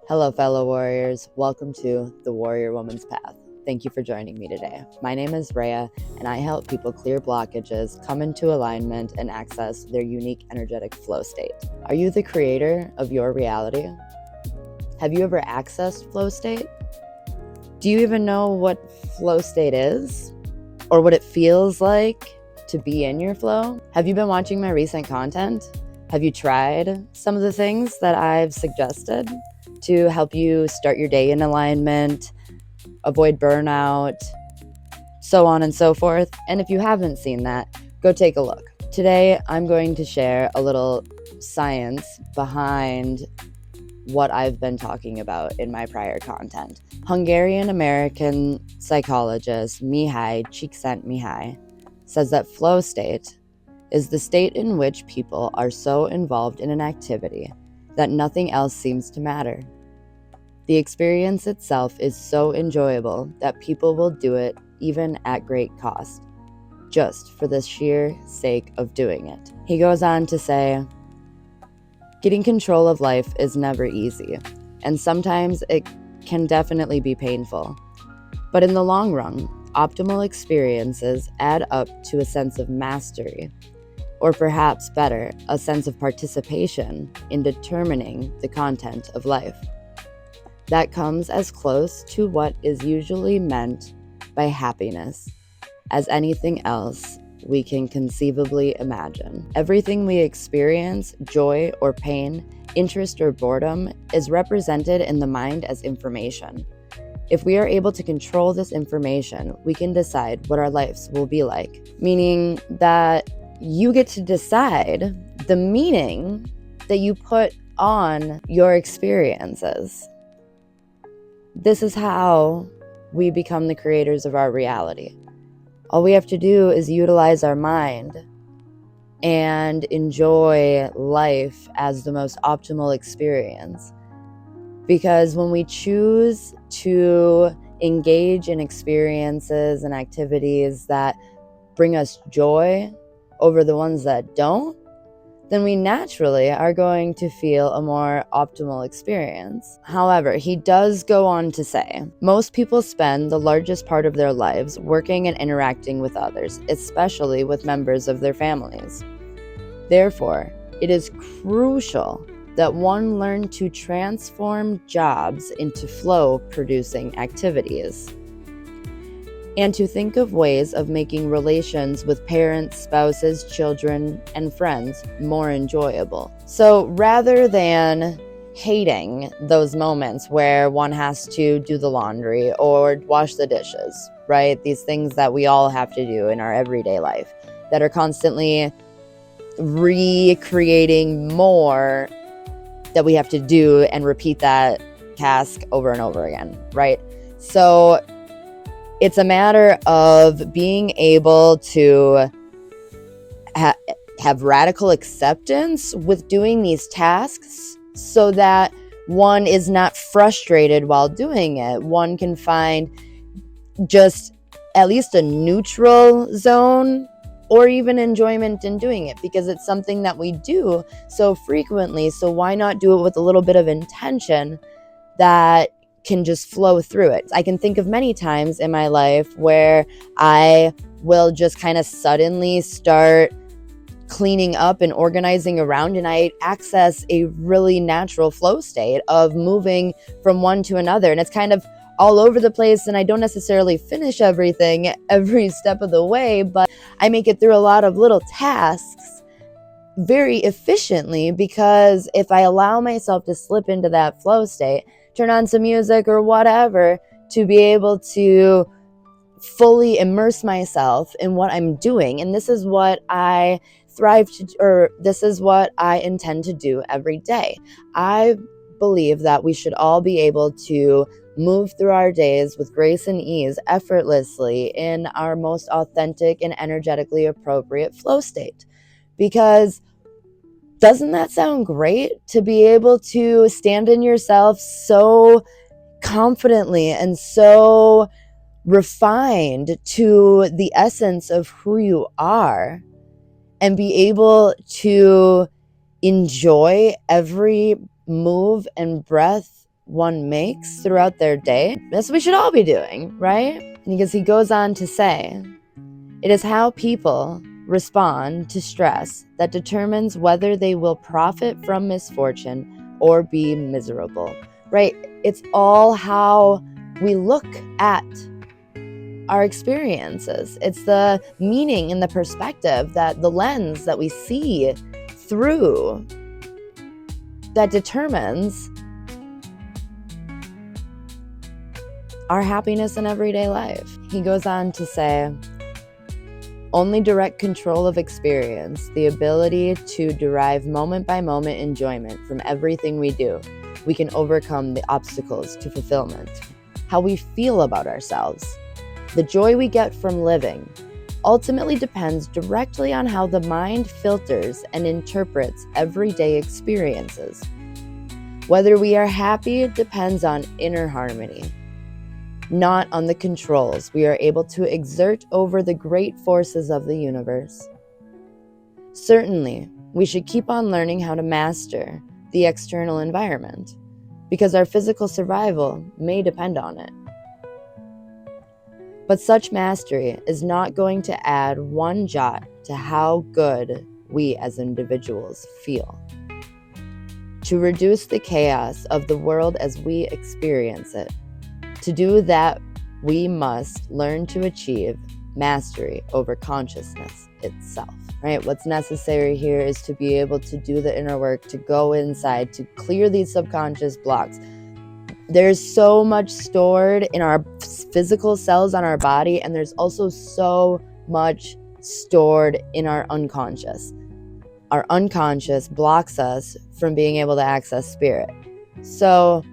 Hello, fellow warriors. Welcome to the Warrior Woman's Path. Thank you for joining me today. My name is Rhea, and I help people clear blockages, come into alignment, and access their unique energetic flow state. Are you the creator of your reality? Have you ever accessed flow state? Do you even know what flow state is? Or what it feels like to be in your flow? Have you been watching my recent content? Have you tried some of the things that I've suggested to help you start your day in alignment, avoid burnout, so on and so forth? And if you haven't seen that, go take a look. Today, I'm going to share a little science behind what I've been talking about in my prior content. Hungarian-American psychologist Mihaly Csikszentmihalyi says that flow state is the state in which people are so involved in an activity that nothing else seems to matter. The experience itself is so enjoyable that people will do it even at great cost, just for the sheer sake of doing it. He goes on to say, getting control of life is never easy, and sometimes it can definitely be painful. But in the long run, optimal experiences add up to a sense of mastery, or perhaps better, a sense of participation in determining the content of life. That comes as close to what is usually meant by happiness as anything else we can conceivably imagine. Everything we experience, joy or pain, interest or boredom, is represented in the mind as information. If we are able to control this information, we can decide what our lives will be like, meaning that you get to decide the meaning that you put on your experiences. This is how we become the creators of our reality. All we have to do is utilize our mind and enjoy life as the most optimal experience. Because when we choose to engage in experiences and activities that bring us joy over the ones that don't, then we naturally are going to feel a more optimal experience. However, he does go on to say, most people spend the largest part of their lives working and interacting with others, especially with members of their families. Therefore, it is crucial that one learn to transform jobs into flow-producing activities, and to think of ways of making relations with parents, spouses, children, and friends more enjoyable. So rather than hating those moments where one has to do the laundry or wash the dishes, right? These things that we all have to do in our everyday life that are constantly recreating more that we have to do and repeat that task over and over again, right? So it's a matter of being able to have radical acceptance with doing these tasks so that one is not frustrated while doing it. One can find just at least a neutral zone or even enjoyment in doing it, because it's something that we do so frequently. So why not do it with a little bit of intention that can just flow through it? I can think of many times in my life where I will just kind of suddenly start cleaning up and organizing around, and I access a really natural flow state of moving from one to another. And it's kind of all over the place, and I don't necessarily finish everything every step of the way, but I make it through a lot of little tasks very efficiently, because if I allow myself to slip into that flow state, turn on some music or whatever to be able to fully immerse myself in what I'm doing. And this is what I thrive to, or this is what I intend to do every day. I believe that we should all be able to move through our days with grace and ease, effortlessly, in our most authentic and energetically appropriate flow state. Because doesn't that sound great to be able to stand in yourself so confidently and so refined to the essence of who you are, and be able to enjoy every move and breath one makes throughout their day, that's what we should all be doing, right? Because he goes on to say, it is how people respond to stress that determines whether they will profit from misfortune or be miserable, right? It's all how we look at our experiences. It's the meaning and the perspective, that the lens that we see through, that determines our happiness in everyday life. He goes on to say, only direct control of experience, the ability to derive moment by moment enjoyment from everything we do, we can overcome the obstacles to fulfillment. How we feel about ourselves, the joy we get from living, ultimately depends directly on how the mind filters and interprets everyday experiences. Whether we are happy depends on inner harmony, not on the controls we are able to exert over the great forces of the universe. Certainly, we should keep on learning how to master the external environment, because our physical survival may depend on it. But such mastery is not going to add one jot to how good we as individuals feel. To reduce the chaos of the world as we experience it, to do that, we must learn to achieve mastery over consciousness itself, right? What's necessary here is to be able to do the inner work, to go inside, to clear these subconscious blocks. There's so much stored in our physical cells on our body, and there's also so much stored in our unconscious. Our unconscious blocks us from being able to access spirit. So,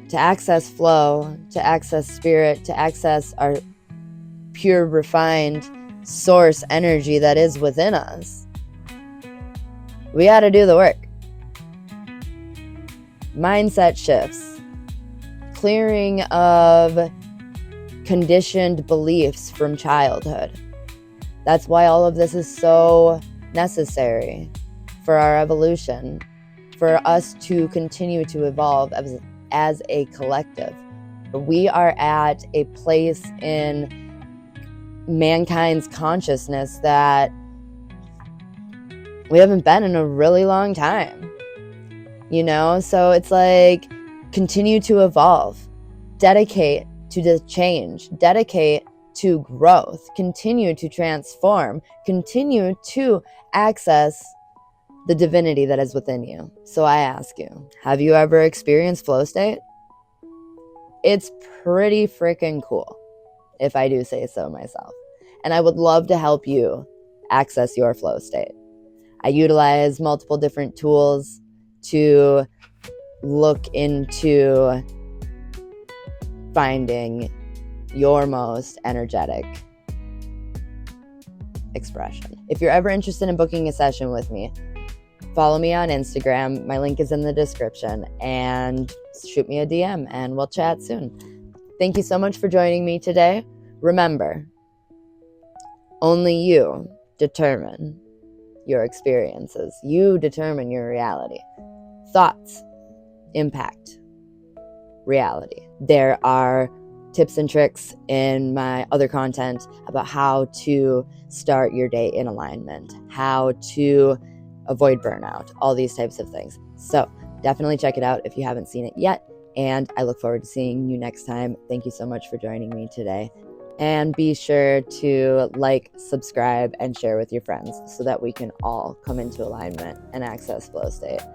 to access flow, to access spirit, to access our pure, refined source energy that is within us, we got to do the work. Mindset shifts, clearing of conditioned beliefs from childhood. That's why all of this is so necessary for our evolution, for us to continue to evolve as a collective. We are at a place in mankind's consciousness that we haven't been in a really long time. So it's like, continue to evolve, dedicate to the change, dedicate to growth, continue to transform, continue to access the divinity that is within you. So I ask you, have you ever experienced FlowState? It's pretty freaking cool, if I do say so myself. And I would love to help you access your FlowState. I utilize multiple different tools to look into finding your most energetic expression. If you're ever interested in booking a session with me, follow me on Instagram. My link is in the description, and shoot me a DM and we'll chat soon. Thank you so much for joining me today. Remember, only you determine your experiences. You determine your reality. Thoughts impact reality. There are tips and tricks in my other content about how to start your day in alignment, how to avoid burnout, all these types of things. So definitely check it out if you haven't seen it yet. And I look forward to seeing you next time. Thank you so much for joining me today. And be sure to like, subscribe, and share with your friends so that we can all come into alignment and access FlowState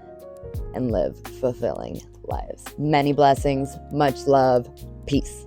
and live fulfilling lives. Many blessings, much love, peace.